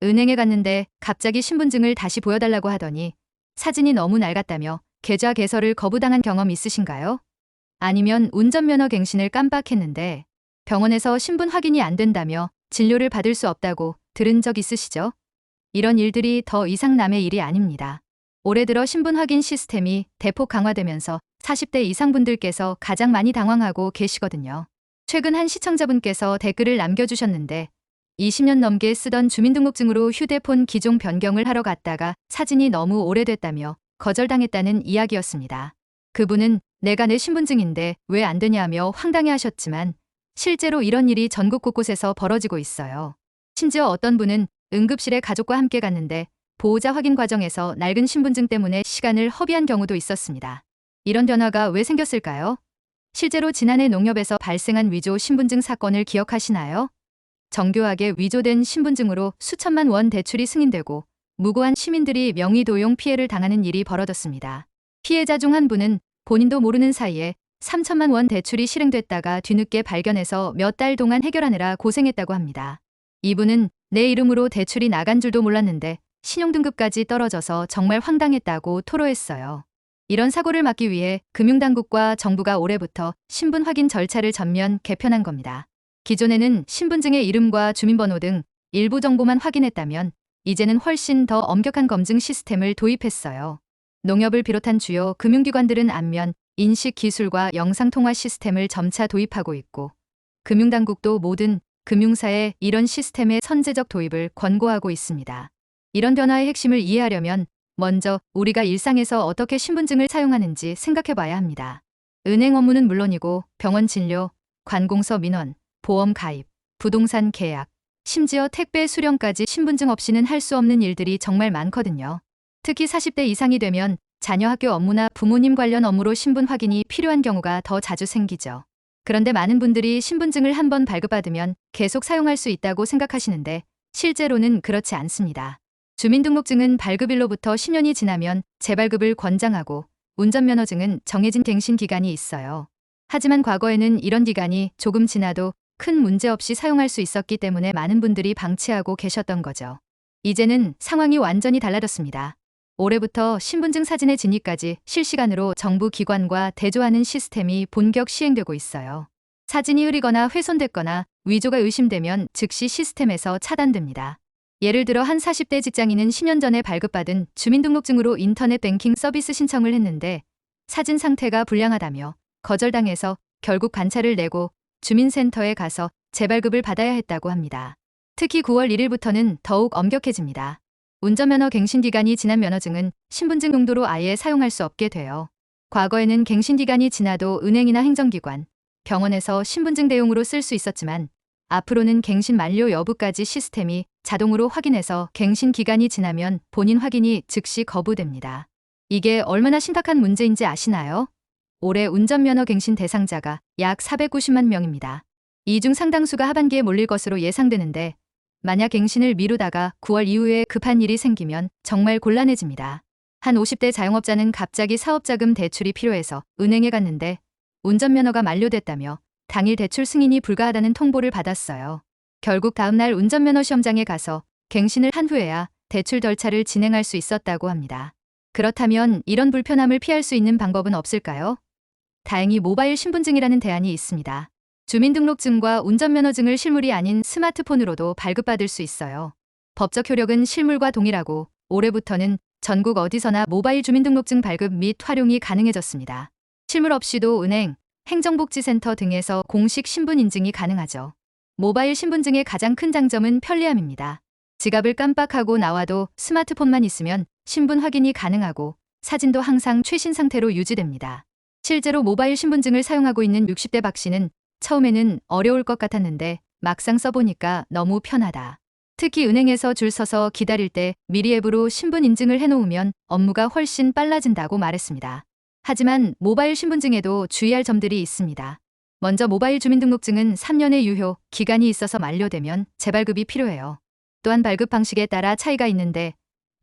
은행에 갔는데 갑자기 신분증을 다시 보여달라고 하더니 사진이 너무 낡았다며 계좌 개설을 거부당한 경험 있으신가요? 아니면 운전면허 갱신을 깜빡했는데 병원에서 신분 확인이 안 된다며 진료를 받을 수 없다고 들은 적 있으시죠? 이런 일들이 더 이상 남의 일이 아닙니다. 올해 들어 신분 확인 시스템이 대폭 강화되면서 40대 이상 분들께서 가장 많이 당황하고 계시거든요. 최근 한 시청자분께서 댓글을 남겨주셨는데 20년 넘게 쓰던 주민등록증으로 휴대폰 기종 변경을 하러 갔다가 사진이 너무 오래됐다며 거절당했다는 이야기였습니다. 그분은 내가 내 신분증인데 왜 안 되냐며 황당해하셨지만 실제로 이런 일이 전국 곳곳에서 벌어지고 있어요. 심지어 어떤 분은 응급실에 가족과 함께 갔는데 보호자 확인 과정에서 낡은 신분증 때문에 시간을 허비한 경우도 있었습니다. 이런 변화가 왜 생겼을까요? 실제로 지난해 농협에서 발생한 위조 신분증 사건을 기억하시나요? 정교하게 위조된 신분증으로 수천만 원 대출이 승인되고 무고한 시민들이 명의도용 피해를 당하는 일이 벌어졌습니다. 피해자 중 한 분은 본인도 모르는 사이에 3천만 원 대출이 실행됐다가 뒤늦게 발견해서 몇 달 동안 해결하느라 고생했다고 합니다. 이분은 내 이름으로 대출이 나간 줄도 몰랐는데 신용등급까지 떨어져서 정말 황당했다고 토로했어요. 이런 사고를 막기 위해 금융당국과 정부가 올해부터 신분 확인 절차를 전면 개편한 겁니다. 기존에는 신분증의 이름과 주민번호 등 일부 정보만 확인했다면 이제는 훨씬 더 엄격한 검증 시스템을 도입했어요. 농협을 비롯한 주요 금융기관들은 안면, 인식 기술과 영상통화 시스템을 점차 도입하고 있고 금융당국도 모든 금융사에 이런 시스템의 선제적 도입을 권고하고 있습니다. 이런 변화의 핵심을 이해하려면 먼저 우리가 일상에서 어떻게 신분증을 사용하는지 생각해봐야 합니다. 은행 업무는 물론이고 병원 진료, 관공서 민원, 보험 가입, 부동산 계약, 심지어 택배 수령까지 신분증 없이는 할 수 없는 일들이 정말 많거든요. 특히 40대 이상이 되면 자녀 학교 업무나 부모님 관련 업무로 신분 확인이 필요한 경우가 더 자주 생기죠. 그런데 많은 분들이 신분증을 한번 발급받으면 계속 사용할 수 있다고 생각하시는데 실제로는 그렇지 않습니다. 주민등록증은 발급일로부터 10년이 지나면 재발급을 권장하고 운전면허증은 정해진 갱신 기간이 있어요. 하지만 과거에는 이런 기간이 조금 지나도 큰 문제 없이 사용할 수 있었기 때문에 많은 분들이 방치하고 계셨던 거죠. 이제는 상황이 완전히 달라졌습니다. 올해부터 신분증 사진의 진위까지 실시간으로 정부 기관과 대조하는 시스템이 본격 시행되고 있어요. 사진이 흐리거나 훼손됐거나 위조가 의심되면 즉시 시스템에서 차단됩니다. 예를 들어 한 40대 직장인은 10년 전에 발급받은 주민등록증으로 인터넷 뱅킹 서비스 신청을 했는데 사진 상태가 불량하다며 거절당해서 결국 반차를 내고 주민센터에 가서 재발급을 받아야 했다고 합니다. 특히 9월 1일부터는 더욱 엄격해집니다. 운전면허 갱신 기간이 지난 면허증은 신분증 용도로 아예 사용할 수 없게 돼요. 과거에는 갱신 기간이 지나도 은행이나 행정기관, 병원에서 신분증 대용으로 쓸 수 있었지만 앞으로는 갱신 만료 여부까지 시스템이 자동으로 확인해서 갱신 기간이 지나면 본인 확인이 즉시 거부됩니다. 이게 얼마나 심각한 문제인지 아시나요? 올해 운전면허 갱신 대상자가 약 490만 명입니다. 이 중 상당수가 하반기에 몰릴 것으로 예상되는데 만약 갱신을 미루다가 9월 이후에 급한 일이 생기면 정말 곤란해집니다. 한 50대 자영업자는 갑자기 사업자금 대출이 필요해서 은행에 갔는데 운전면허가 만료됐다며 당일 대출 승인이 불가하다는 통보를 받았어요. 결국 다음날 운전면허 시험장에 가서 갱신을 한 후에야 대출 절차를 진행할 수 있었다고 합니다. 그렇다면 이런 불편함을 피할 수 있는 방법은 없을까요? 다행히 모바일 신분증이라는 대안이 있습니다. 주민등록증과 운전면허증을 실물이 아닌 스마트폰으로도 발급받을 수 있어요. 법적 효력은 실물과 동일하고 올해부터는 전국 어디서나 모바일 주민등록증 발급 및 활용이 가능해졌습니다. 실물 없이도 은행, 행정복지센터 등에서 공식 신분 인증이 가능하죠. 모바일 신분증의 가장 큰 장점은 편리함입니다. 지갑을 깜빡하고 나와도 스마트폰만 있으면 신분 확인이 가능하고 사진도 항상 최신 상태로 유지됩니다. 실제로 모바일 신분증을 사용하고 있는 60대 박 씨는 처음에는 어려울 것 같았는데 막상 써보니까 너무 편하다. 특히 은행에서 줄 서서 기다릴 때 미리 앱으로 신분 인증을 해놓으면 업무가 훨씬 빨라진다고 말했습니다. 하지만 모바일 신분증에도 주의할 점들이 있습니다. 먼저 모바일 주민등록증은 3년의 유효 기간이 있어서 만료되면 재발급이 필요해요. 또한 발급 방식에 따라 차이가 있는데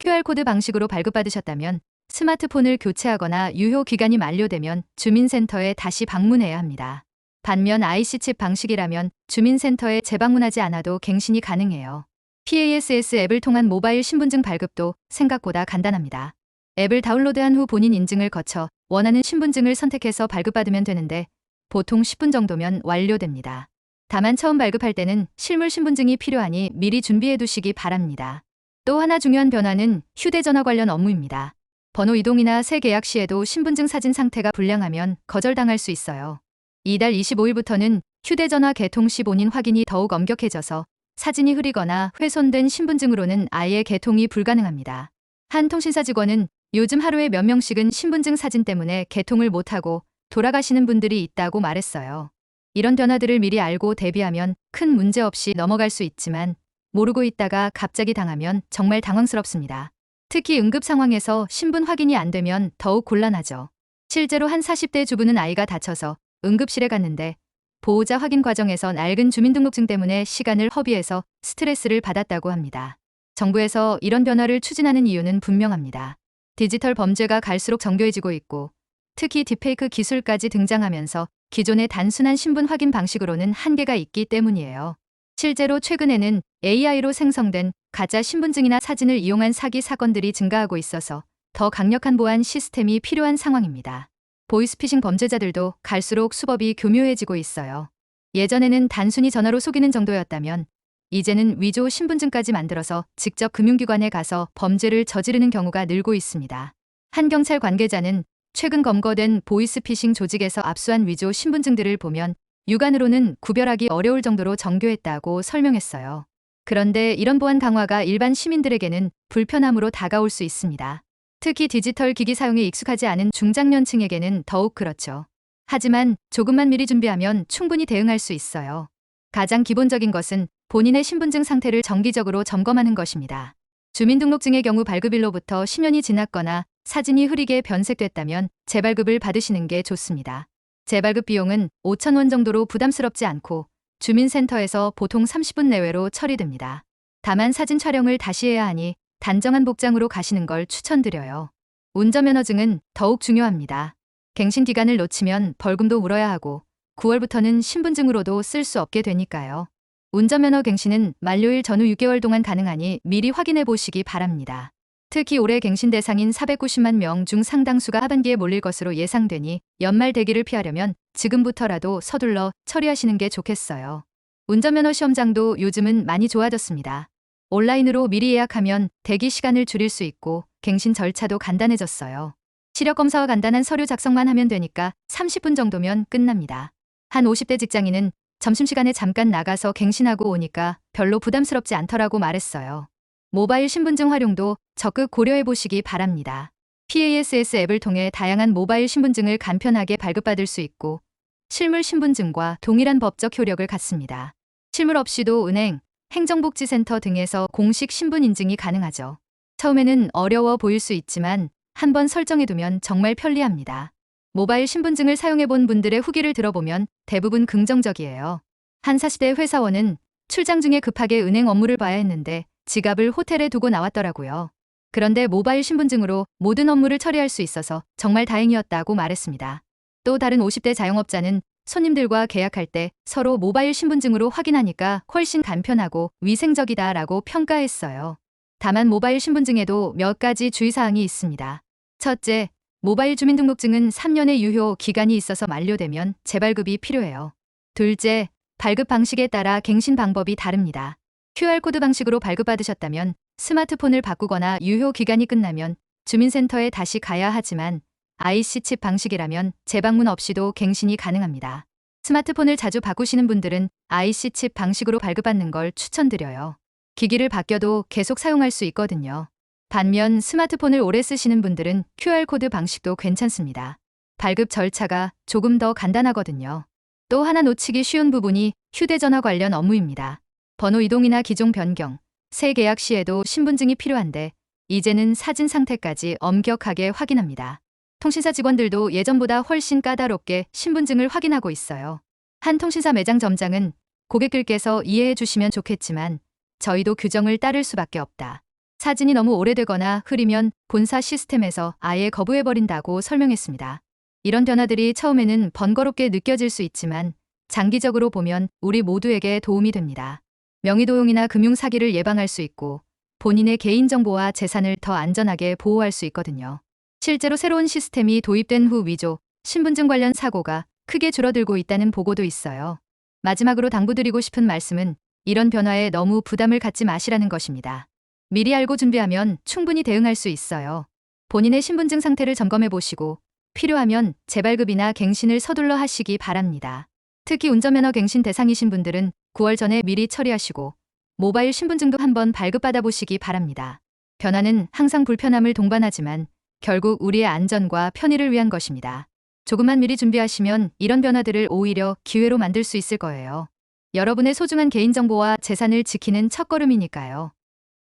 QR코드 방식으로 발급받으셨다면 스마트폰을 교체하거나 유효 기간이 만료되면 주민센터에 다시 방문해야 합니다. 반면 IC칩 방식이라면 주민센터에 재방문하지 않아도 갱신이 가능해요. PASS 앱을 통한 모바일 신분증 발급도 생각보다 간단합니다. 앱을 다운로드한 후 본인 인증을 거쳐 원하는 신분증을 선택해서 발급받으면 되는데 보통 10분 정도면 완료됩니다. 다만 처음 발급할 때는 실물 신분증이 필요하니 미리 준비해 두시기 바랍니다. 또 하나 중요한 변화는 휴대전화 관련 업무입니다. 번호 이동이나 새 계약 시에도 신분증 사진 상태가 불량하면 거절당할 수 있어요. 이달 25일부터는 휴대전화 개통 시 본인 확인이 더욱 엄격해져서 사진이 흐리거나 훼손된 신분증으로는 아예 개통이 불가능합니다. 한 통신사 직원은 요즘 하루에 몇 명씩은 신분증 사진 때문에 개통을 못하고 돌아가시는 분들이 있다고 말했어요. 이런 변화들을 미리 알고 대비하면 큰 문제 없이 넘어갈 수 있지만 모르고 있다가 갑자기 당하면 정말 당황스럽습니다. 특히 응급 상황에서 신분 확인이 안 되면 더욱 곤란하죠. 실제로 한 40대 주부는 아이가 다쳐서 응급실에 갔는데 보호자 확인 과정에서 낡은 주민등록증 때문에 시간을 허비해서 스트레스를 받았다고 합니다. 정부에서 이런 변화를 추진하는 이유는 분명합니다. 디지털 범죄가 갈수록 정교해지고 있고 특히 딥페이크 기술까지 등장하면서 기존의 단순한 신분 확인 방식으로는 한계가 있기 때문이에요. 실제로 최근에는 AI로 생성된 가짜 신분증이나 사진을 이용한 사기 사건들이 증가하고 있어서 더 강력한 보안 시스템이 필요한 상황입니다. 보이스피싱 범죄자들도 갈수록 수법이 교묘해지고 있어요. 예전에는 단순히 전화로 속이는 정도였다면 이제는 위조 신분증까지 만들어서 직접 금융기관에 가서 범죄를 저지르는 경우가 늘고 있습니다. 한 경찰 관계자는 최근 검거된 보이스피싱 조직에서 압수한 위조 신분증들을 보면 육안으로는 구별하기 어려울 정도로 정교했다고 설명했어요. 그런데 이런 보안 강화가 일반 시민들에게는 불편함으로 다가올 수 있습니다. 특히 디지털 기기 사용에 익숙하지 않은 중장년층에게는 더욱 그렇죠. 하지만 조금만 미리 준비하면 충분히 대응할 수 있어요. 가장 기본적인 것은 본인의 신분증 상태를 정기적으로 점검하는 것입니다. 주민등록증의 경우 발급일로부터 10년이 지났거나 사진이 흐리게 변색됐다면 재발급을 받으시는 게 좋습니다. 재발급 비용은 5,000원 정도로 부담스럽지 않고 주민센터에서 보통 30분 내외로 처리됩니다. 다만 사진 촬영을 다시 해야 하니 단정한 복장으로 가시는 걸 추천드려요. 운전면허증은 더욱 중요합니다. 갱신 기간을 놓치면 벌금도 물어야 하고 9월부터는 신분증으로도 쓸 수 없게 되니까요. 운전면허 갱신은 만료일 전후 6개월 동안 가능하니 미리 확인해 보시기 바랍니다. 특히 올해 갱신 대상인 490만 명 중 상당수가 하반기에 몰릴 것으로 예상되니 연말 대기를 피하려면 지금부터라도 서둘러 처리하시는 게 좋겠어요. 운전면허 시험장도 요즘은 많이 좋아졌습니다. 온라인으로 미리 예약하면 대기 시간을 줄일 수 있고 갱신 절차도 간단해졌어요. 시력 검사와 간단한 서류 작성만 하면 되니까 30분 정도면 끝납니다. 한 50대 직장인은 점심시간에 잠깐 나가서 갱신하고 오니까 별로 부담스럽지 않더라고 말했어요. 모바일 신분증 활용도 적극 고려해 보시기 바랍니다. PASS 앱을 통해 다양한 모바일 신분증을 간편하게 발급받을 수 있고 실물 신분증과 동일한 법적 효력을 갖습니다. 실물 없이도 은행, 행정복지센터 등에서 공식 신분 인증이 가능하죠. 처음에는 어려워 보일 수 있지만 한번 설정해두면 정말 편리합니다. 모바일 신분증을 사용해본 분들의 후기를 들어보면 대부분 긍정적이에요. 한 40대 회사원은 출장 중에 급하게 은행 업무를 봐야 했는데 지갑을 호텔에 두고 나왔더라고요. 그런데 모바일 신분증으로 모든 업무를 처리할 수 있어서 정말 다행이었다고 말했습니다. 또 다른 50대 자영업자는 손님들과 계약할 때 서로 모바일 신분증으로 확인하니까 훨씬 간편하고 위생적이다라고 평가했어요. 다만 모바일 신분증에도 몇 가지 주의사항이 있습니다. 첫째, 모바일 주민등록증은 3년의 유효 기간이 있어서 만료되면 재발급이 필요해요. 둘째, 발급 방식에 따라 갱신 방법이 다릅니다. QR코드 방식으로 발급받으셨다면 스마트폰을 바꾸거나 유효 기간이 끝나면 주민센터에 다시 가야 하지만 IC칩 방식이라면 재방문 없이도 갱신이 가능합니다. 스마트폰을 자주 바꾸시는 분들은 IC칩 방식으로 발급받는 걸 추천드려요. 기기를 바뀌어도 계속 사용할 수 있거든요. 반면 스마트폰을 오래 쓰시는 분들은 QR코드 방식도 괜찮습니다. 발급 절차가 조금 더 간단하거든요. 또 하나 놓치기 쉬운 부분이 휴대전화 관련 업무입니다. 번호 이동이나 기종 변경, 새 계약 시에도 신분증이 필요한데 이제는 사진 상태까지 엄격하게 확인합니다. 통신사 직원들도 예전보다 훨씬 까다롭게 신분증을 확인하고 있어요. 한 통신사 매장 점장은 고객들께서 이해해 주시면 좋겠지만 저희도 규정을 따를 수밖에 없다. 사진이 너무 오래되거나 흐리면 본사 시스템에서 아예 거부해버린다고 설명했습니다. 이런 변화들이 처음에는 번거롭게 느껴질 수 있지만 장기적으로 보면 우리 모두에게 도움이 됩니다. 명의도용이나 금융 사기를 예방할 수 있고 본인의 개인정보와 재산을 더 안전하게 보호할 수 있거든요. 실제로 새로운 시스템이 도입된 후 위조, 신분증 관련 사고가 크게 줄어들고 있다는 보고도 있어요. 마지막으로 당부드리고 싶은 말씀은 이런 변화에 너무 부담을 갖지 마시라는 것입니다. 미리 알고 준비하면 충분히 대응할 수 있어요. 본인의 신분증 상태를 점검해 보시고 필요하면 재발급이나 갱신을 서둘러 하시기 바랍니다. 특히 운전면허 갱신 대상이신 분들은 9월 전에 미리 처리하시고 모바일 신분증도 한번 발급받아 보시기 바랍니다. 변화는 항상 불편함을 동반하지만 결국 우리의 안전과 편의를 위한 것입니다. 조금만 미리 준비하시면 이런 변화들을 오히려 기회로 만들 수 있을 거예요. 여러분의 소중한 개인정보와 재산을 지키는 첫걸음이니까요.